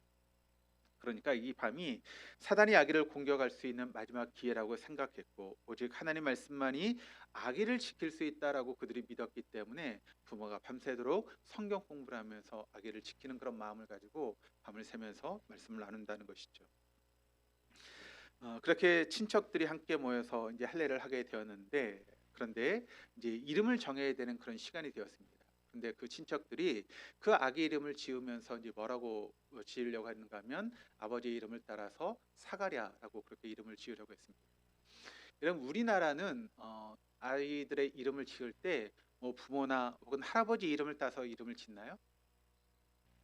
그러니까 이 밤이 사단이 아기를 공격할 수 있는 마지막 기회라고 생각했고 오직 하나님 말씀만이 아기를 지킬 수 있다라고 그들이 믿었기 때문에 부모가 밤새도록 성경 공부를 하면서 아기를 지키는 그런 마음을 가지고 밤을 새면서 말씀을 나눈다는 것이죠. 그렇게 친척들이 함께 모여서 이제 할례를 하게 되었는데 그런데 이제 이름을 정해야 되는 그런 시간이 되었습니다. 근데 그 친척들이 그 아기 이름을 지으면서 이제 뭐라고 지으려고 했는가 하면 아버지 이름을 따라서 사가랴라고 그렇게 이름을 지으려고 했습니다. 여러분 우리나라는 아이들의 이름을 지을 때 뭐 부모나 혹은 할아버지 이름을 따서 이름을 짓나요?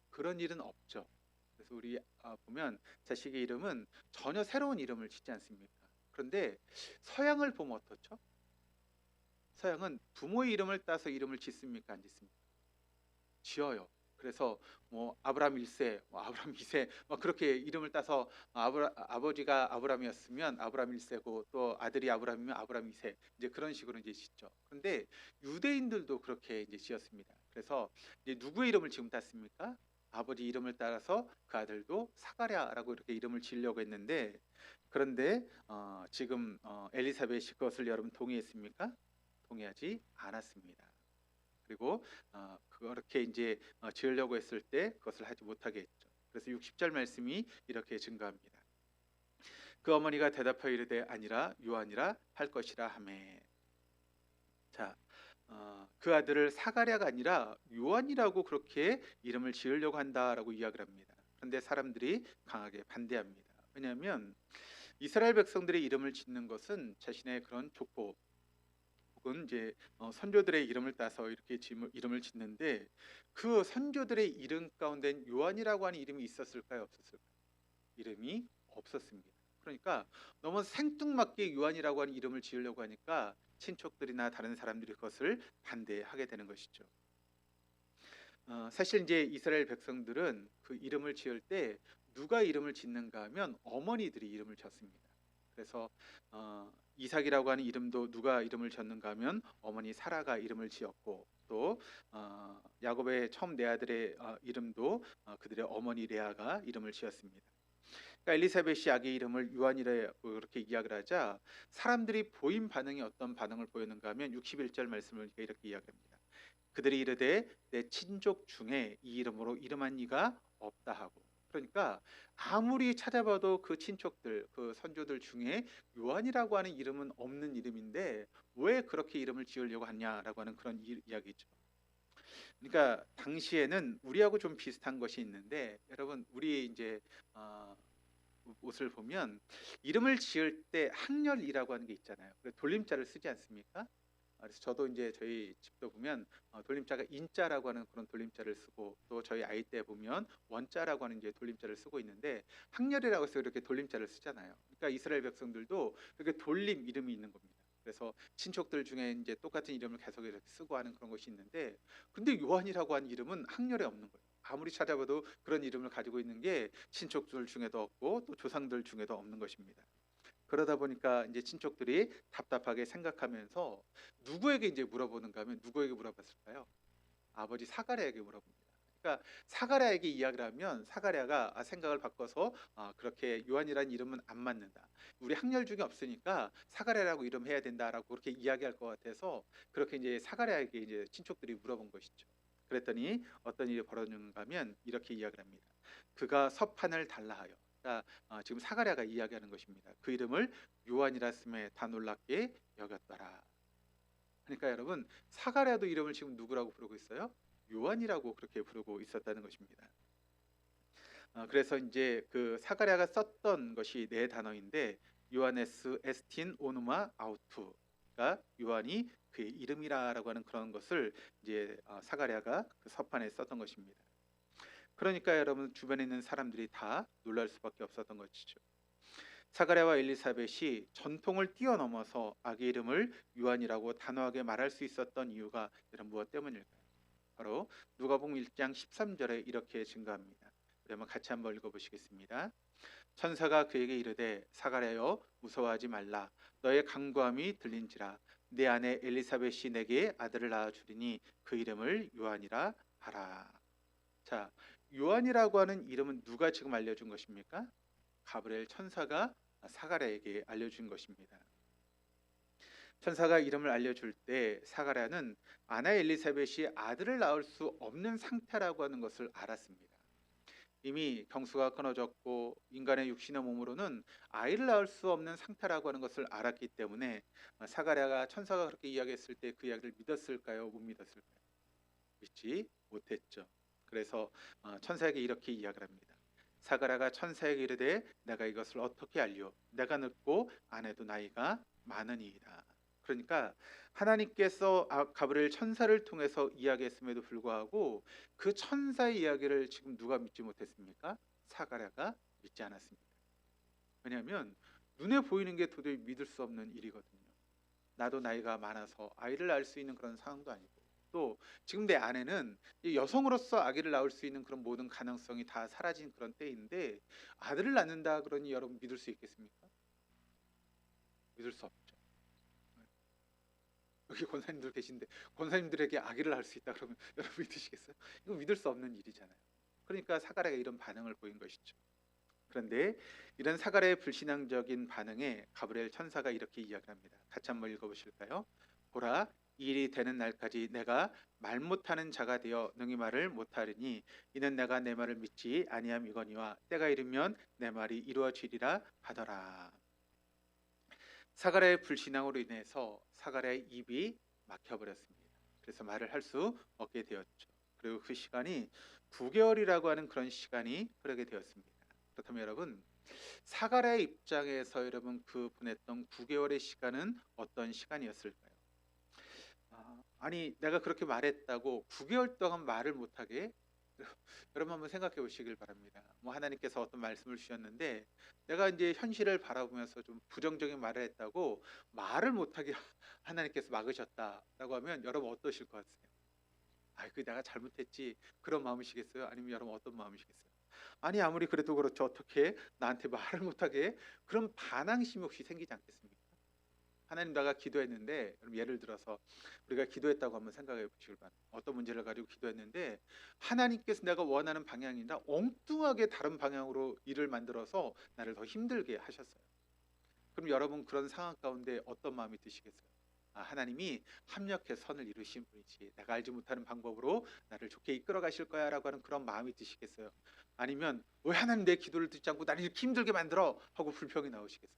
그런 일은 없죠. 그래서 우리 보면 자식의 이름은 전혀 새로운 이름을 짓지 않습니까? 그런데 서양을 보면 어떻죠? 서양은 부모의 이름을 따서 이름을 짓습니까? 안 짓습니까? 지어요. 그래서 뭐 아브라함 1세, 뭐 아브라함 2세 막 그렇게 이름을 따서 아버지가 아브라함이었으면 아브라함 1세고 또 아들이 아브라함이면 아브라함 2세 이제 그런 식으로 이제 짓죠. 그런데 유대인들도 그렇게 이제 지었습니다. 그래서 이제 누구의 이름을 지금 땄습니까? 아버지 이름을 따라서 그 아들도 사가랴라고 이렇게 이름을 지으려고 했는데 그런데 지금 엘리사벳이 그것을 여러분 동의했습니까? 동의하지 않았습니다. 그리고 그렇게 이제 지으려고 했을 때 그것을 하지 못하게 했죠. 그래서 60절 말씀이 이렇게 증가합니다. 그 어머니가 대답하여 이르되 아니라 요한이라 할 것이라 하매. 자, 그 아들을 사가랴가 아니라 요한이라고 그렇게 이름을 지으려고 한다라고 이야기를 합니다. 그런데 사람들이 강하게 반대합니다. 왜냐하면 이스라엘 백성들의 이름을 짓는 것은 자신의 그런 족보 혹은 이제 선조들의 이름을 따서 이렇게 이름을 짓는데 그 선조들의 이름 가운데 요한이라고 하는 이름이 있었을까요? 없었을까요? 이름이 없었습니다. 그러니까 너무 생뚱맞게 요한이라고 하는 이름을 지으려고 하니까 친척들이나 다른 사람들이 그것을 반대하게 되는 것이죠. 사실 이제 이스라엘 백성들은 그 이름을 지을 때 누가 이름을 짓는가 하면 어머니들이 이름을 졌습니다. 그래서 이삭이라고 하는 이름도 누가 이름을 지었는가 하면 어머니 사라가 이름을 지었고 또 야곱의 처음 네 아들의 이름도 그들의 어머니 레아가 이름을 지었습니다. 그러니까 엘리사벳이 아기 이름을 요한이라고 그렇게 이야기를 하자 사람들이 보인 반응이 어떤 반응을 보였는가 하면 61절 말씀을 이렇게 이야기합니다. 그들이 이르되 내 친족 중에 이 이름으로 이름한 이가 없다 하고 그러니까 아무리 찾아봐도 그 친척들 그 선조들 중에 요한이라고 하는 이름은 없는 이름인데 왜 그렇게 이름을 지으려고 하냐라고 하는 그런 이야기죠. 그러니까 당시에는 우리하고 좀 비슷한 것이 있는데 여러분 우리 이제 옷을 보면 이름을 지을 때 학렬이라고 하는 게 있잖아요. 돌림자를 쓰지 않습니까? 그래서 저도 이제 저희 집도 보면 돌림자가 인자라고 하는 그런 돌림자를 쓰고 또 저희 아이 때 보면 원자라고 하는 이제 돌림자를 쓰고 있는데 학렬이라고 해서 이렇게 돌림자를 쓰잖아요. 그러니까 이스라엘 백성들도 이렇게 돌림 이름이 있는 겁니다. 그래서 친척들 중에 이제 똑같은 이름을 계속 이렇게 쓰고 하는 그런 것이 있는데 근데 요한이라고 하는 이름은 학렬에 없는 거예요. 아무리 찾아봐도 그런 이름을 가지고 있는 게 친척들 중에도 없고 또 조상들 중에도 없는 것입니다. 그러다 보니까 이제 친척들이 답답하게 생각하면서 누구에게 이제 물어보는가 하면 누구에게 물어봤을까요? 아버지 사가랴에게 물어봅니다. 그러니까 사가랴에게 이야기를 하면 사가랴가 생각을 바꿔서 그렇게 요한이라는 이름은 안 맞는다. 우리 학렬 중에 없으니까 사가랴라고 이름해야 된다라고 그렇게 이야기할 것 같아서 그렇게 이제 사가랴에게 이제 친척들이 물어본 것이죠. 그랬더니 어떤 일이 벌어졌는가 하면 이렇게 이야기를 합니다. 그가 서판을 달라하여. 그러니까 지금 사가랴가 이야기하는 것입니다. 그 이름을 요한이라 쓰매 다 놀랍게 여겼더라. 그러니까 여러분 사가랴도 이름을 지금 누구라고 부르고 있어요? 요한이라고 그렇게 부르고 있었다는 것입니다. 그래서 이제 그 사가랴가 썼던 것이 네 단어인데 요하네스 에스틴 오누마 아우투가 요한이 그의 이름이라라고 하는 그런 것을 이제 사가랴가 그 서판에 썼던 것입니다. 그러니까 여러분 주변에 있는 사람들이 다 놀랄 수밖에 없었던 것이죠. 사가랴와 엘리사벳이 전통을 뛰어넘어서 아기 이름을 요한이라고 단호하게 말할 수 있었던 이유가 이런 무엇 때문일까요? 바로 누가복음 1장 13절에 이렇게 증가합니다. 그러면 같이 한번 읽어보시겠습니다. 천사가 그에게 이르되 사가랴여 무서워하지 말라. 너의 간구함이 들린지라. 내 아내 엘리사벳이 내게 아들을 낳아 주리니 그 이름을 요한이라 하라. 자, 요한이라고 하는 이름은 누가 지금 알려준 것입니까? 가브리엘 천사가 사가랴에게 알려준 것입니다. 천사가 이름을 알려줄 때 사가랴는 아내 엘리사벳이 아들을 낳을 수 없는 상태라고 하는 것을 알았습니다. 이미 경수가 끊어졌고 인간의 육신의 몸으로는 아이를 낳을 수 없는 상태라고 하는 것을 알았기 때문에 사가랴가 천사가 그렇게 이야기했을 때 그 이야기를 믿었을까요? 못 믿었을까요? 믿지 못했죠. 그래서 천사에게 이렇게 이야기를 합니다. 사가랴가 천사에게 이르되 내가 이것을 어떻게 알리오? 내가 늙고 아내도 나이가 많으니이다. 그러니까 하나님께서 가브리엘 천사를 통해서 이야기했음에도 불구하고 그 천사의 이야기를 지금 누가 믿지 못했습니까? 사가랴가 믿지 않았습니다. 왜냐하면 눈에 보이는 게 도저히 믿을 수 없는 일이거든요. 나도 나이가 많아서 아이를 낳을 수 있는 그런 상황도 아니고 또 지금 내 아내는 여성으로서 아기를 낳을 수 있는 그런 모든 가능성이 다 사라진 그런 때인데 아들을 낳는다 그러니 여러분 믿을 수 있겠습니까? 믿을 수 없죠. 여기 권사님들 계신데 권사님들에게 아기를 낳을 수 있다 그러면 여러분 믿으시겠어요? 이거 믿을 수 없는 일이잖아요. 그러니까 사가랴가 이런 반응을 보인 것이죠. 그런데 이런 사가랴의 불신앙적인 반응에 가브리엘 천사가 이렇게 이야기합니다. 같이 한번 읽어보실까요? 보라, 이 일이 되는 날까지 내가 말 못하는 자가 되어 능히 말을 못하리니 이는 내가 내 말을 믿지 아니함이거니와 때가 이르면 내 말이 이루어지리라 하더라. 사가랴의 불신앙으로 인해서 사가랴의 입이 막혀버렸습니다. 그래서 말을 할 수 없게 되었죠. 그리고 그 시간이 9개월이라고 하는 그런 시간이 흐르게 되었습니다. 그렇다면 여러분 사가랴의 입장에서 여러분 그 보냈던 9개월의 시간은 어떤 시간이었을까요? 아니 내가 그렇게 말했다고 9개월 동안 말을 못하게 여러분 한번 생각해 보시길 바랍니다. 뭐 하나님께서 어떤 말씀을 주셨는데 내가 이제 현실을 바라보면서 좀 부정적인 말을 했다고 말을 못하게 하나님께서 막으셨다라고 하면 여러분 어떠실 것 같으세요? 그 내가 잘못했지 그런 마음이시겠어요? 아니면 여러분 어떤 마음이시겠어요? 아니 아무리 그래도 그렇죠. 어떻게 나한테 말을 못하게 그런 반항심이 혹시 생기지 않겠습니까? 하나님 내가 기도했는데 예를 들어서 우리가 기도했다고 한번 생각해 보시길 바랍니다. 어떤 문제를 가지고 기도했는데 하나님께서 내가 원하는 방향이 아니라 엉뚱하게 다른 방향으로 일을 만들어서 나를 더 힘들게 하셨어요. 그럼 여러분 그런 상황 가운데 어떤 마음이 드시겠어요? 하나님이 합력해 선을 이루신 분이지 내가 알지 못하는 방법으로 나를 좋게 이끌어 가실 거야 라고 하는 그런 마음이 드시겠어요? 아니면 왜 하나님 내 기도를 듣지 않고 나를 이렇게 힘들게 만들어 하고 불평이 나오시겠어요?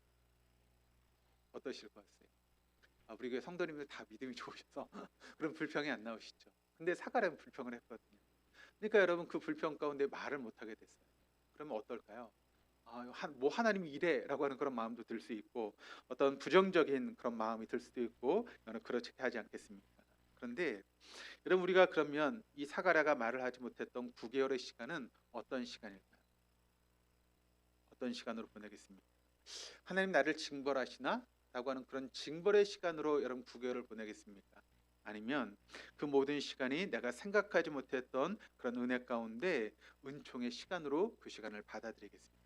어떠실 것 같으세요? 우리 교회 성도님들 다 믿음이 좋으셔서 그런 불평이 안 나오시죠. 근데 사가랴는 불평을 했거든요. 그러니까 여러분 그 불평 가운데 말을 못하게 됐어요. 그러면 어떨까요? 뭐 하나님이 이래라고 하는 그런 마음도 들 수 있고 어떤 부정적인 그런 마음이 들 수도 있고 여러분 그렇게 하지 않겠습니까? 그런데 여러분 우리가 그러면 이 사가랴가 말을 하지 못했던 9개월의 시간은 어떤 시간일까요? 어떤 시간으로 보내겠습니까? 하나님 나를 징벌하시나? 라고 하는 그런 징벌의 시간으로 여러분 9개월을 보내겠습니까? 아니면 그 모든 시간이 내가 생각하지 못했던 그런 은혜 가운데 은총의 시간으로 그 시간을 받아들이겠습니다.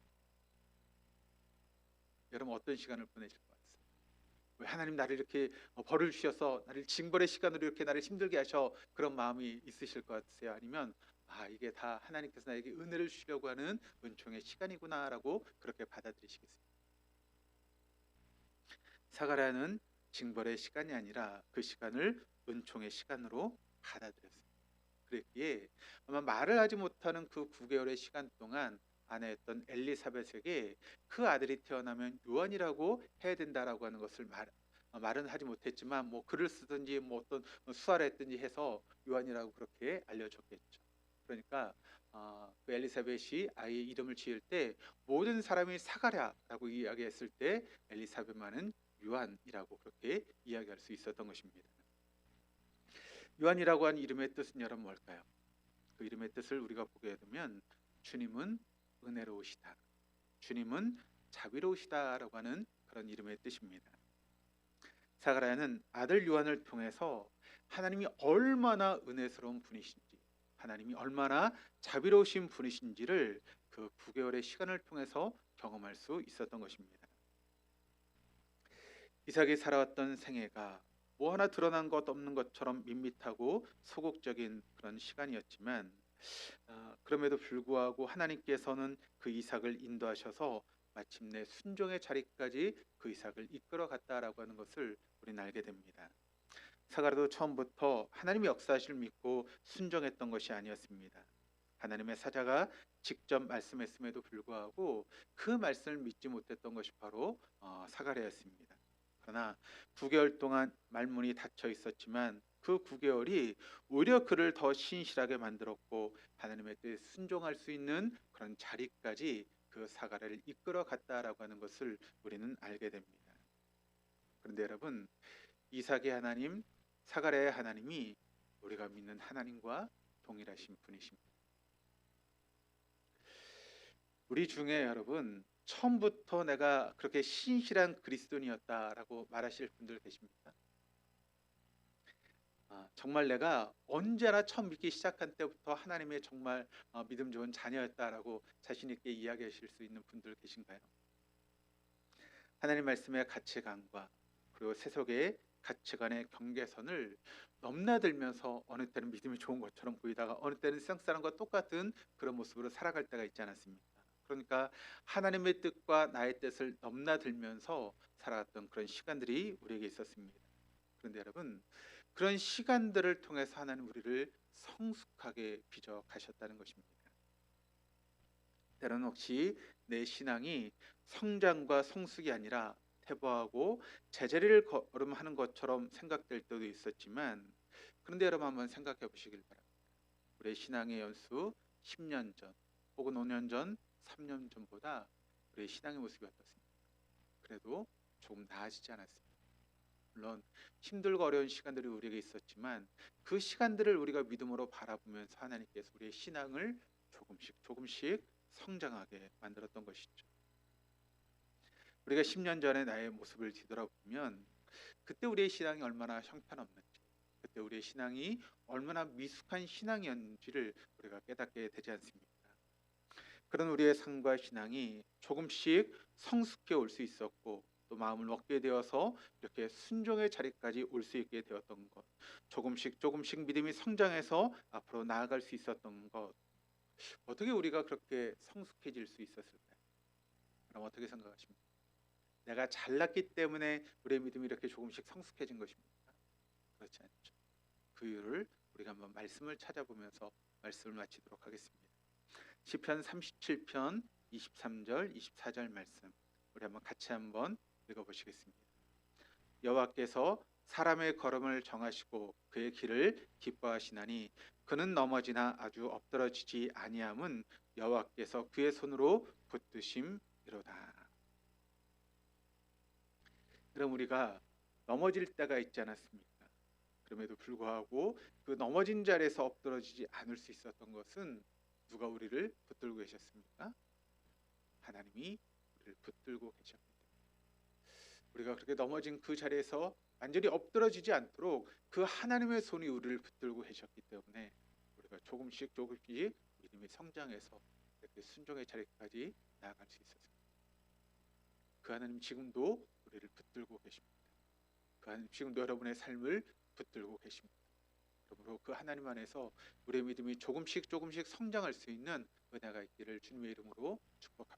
여러분 어떤 시간을 보내실 것 같으세요? 왜 하나님 나를 이렇게 벌을 주셔서 나를 징벌의 시간으로 이렇게 나를 힘들게 하셔, 그런 마음이 있으실 것 같으세요? 아니면 이게 다 하나님께서 나에게 은혜를 주시려고 하는 은총의 시간이구나라고 그렇게 받아들이시겠습니까? 사가랴는 징벌의 시간이 아니라 그 시간을 은총의 시간으로 받아들였습니다. 그랬기에 아마 말을 하지 못하는 그 9개월의 시간 동안 아내였던 엘리사벳에게 그 아들이 태어나면 요한이라고 해야 된다라고 하는 것을 말은 하지 못했지만 뭐 글을 쓰든지 뭐 어떤 수화를 했든지 해서 요한이라고 그렇게 알려줬겠죠. 그러니까 그 엘리사벳이 아이의 이름을 지을 때 모든 사람이 사가랴라고 이야기했을 때 엘리사벳만은 요한이라고 그렇게 이야기할 수 있었던 것입니다. 요한이라고 하는 이름의 뜻은 여러분 뭘까요? 그 이름의 뜻을 우리가 보게 되면 주님은 은혜로우시다, 주님은 자비로우시다라고 하는 그런 이름의 뜻입니다. 사가랴는 아들 요한을 통해서 하나님이 얼마나 은혜스러운 분이신지, 하나님이 얼마나 자비로우신 분이신지를 그 9개월의 시간을 통해서 경험할 수 있었던 것입니다. 이삭이 살아왔던 생애가 뭐 하나 드러난 것 없는 것처럼 밋밋하고 소극적인 그런 시간이었지만 그럼에도 불구하고 하나님께서는 그 이삭을 인도하셔서 마침내 순종의 자리까지 그 이삭을 이끌어 갔다라고 하는 것을 우리는 알게 됩니다. 사가랴도 처음부터 하나님의 역사하심을 믿고 순종했던 것이 아니었습니다. 하나님의 사자가 직접 말씀했음에도 불구하고 그 말씀을 믿지 못했던 것이 바로 사가랴였습니다. 그러나 9개월 동안 말문이 닫혀 있었지만 그 9개월이 오히려 그를 더 신실하게 만들었고 하나님의 뜻에 순종할 수 있는 그런 자리까지 그 사가랴를 이끌어 갔다라고 하는 것을 우리는 알게 됩니다. 그런데 여러분, 이삭의 하나님, 사가랴의 하나님이 우리가 믿는 하나님과 동일하신 분이십니다. 우리 중에 여러분 처음부터 내가 그렇게 신실한 그리스도인이었다라고 말하실 분들 계십니까? 정말 내가 언제나 처음 믿기 시작한 때부터 하나님의 정말 믿음 좋은 자녀였다라고 자신 있게 이야기하실 수 있는 분들 계신가요? 하나님 말씀의 가치관과 그리고 세속의 가치관의 경계선을 넘나들면서 어느 때는 믿음이 좋은 것처럼 보이다가 어느 때는 세상 사람과 똑같은 그런 모습으로 살아갈 때가 있지 않았습니까? 그러니까 하나님의 뜻과 나의 뜻을 넘나들면서 살아갔던 그런 시간들이 우리에게 있었습니다. 그런데 여러분, 그런 시간들을 통해서 하나님 우리를 성숙하게 빚어 가셨다는 것입니다. 때로는 혹시 내 신앙이 성장과 성숙이 아니라 퇴보하고 제자리를 걸음하는 것처럼 생각될 때도 있었지만, 그런데 여러분 한번 생각해 보시길 바랍니다. 우리의 신앙의 연수 10년 전 혹은 5년 전, 3년 전보다 우리의 신앙의 모습이 어떻습니까? 그래도 조금 나아지지 않았습니까? 물론 힘들고 어려운 시간들이 우리에게 있었지만 그 시간들을 우리가 믿음으로 바라보면서 하나님께서 우리의 신앙을 조금씩 성장하게 만들었던 것이죠. 우리가 10년 전에 나의 모습을 뒤돌아보면 그때 우리의 신앙이 얼마나 형편없는지, 그때 우리의 신앙이 얼마나 미숙한 신앙이었는지를 우리가 깨닫게 되지 않습니까? 그런 우리의 삶과 신앙이 조금씩 성숙해 올 수 있었고 또 마음을 먹게 되어서 이렇게 순종의 자리까지 올 수 있게 되었던 것, 조금씩 믿음이 성장해서 앞으로 나아갈 수 있었던 것, 어떻게 우리가 그렇게 성숙해질 수 있었을까요? 그럼 어떻게 생각하십니까? 내가 잘났기 때문에 우리의 믿음이 이렇게 조금씩 성숙해진 것입니까? 그렇지 않죠. 그 이유를 우리가 한번 말씀을 찾아보면서 말씀을 마치도록 하겠습니다. 시편 37편 23절 24절 말씀 우리 한번 같이 한번 읽어보시겠습니다. 여호와께서 사람의 걸음을 정하시고 그의 길을 기뻐하시나니 그는 넘어지나 아주 엎드러지지 아니함은 여호와께서 그의 손으로 붙드심이로다. 그럼 우리가 넘어질 때가 있지 않았습니까? 그럼에도 불구하고 그 넘어진 자리에서 엎드러지지 않을 수 있었던 것은 누가 우리를 붙들고 계셨습니까? 하나님이 우리를 붙들고 계셨기 때문에 우리가 그렇게 넘어진 그 자리에서 완전히 엎드러지지 않도록 그 하나님의 손이 우리를 붙들고 계셨기 때문에 우리가 조금씩 믿음이 성장해서 이렇게 순종의 자리까지 나아갈 수 있었습니다. 그 하나님 지금도 우리를 붙들고 계십니다. 그 하나님 지금도 여러분의 삶을 붙들고 계십니다. 그러므로 그 하나님 안에서 우리의 믿음이 조금씩 성장할 수 있는 은혜가 있기를 주님의 이름으로 축복합니다.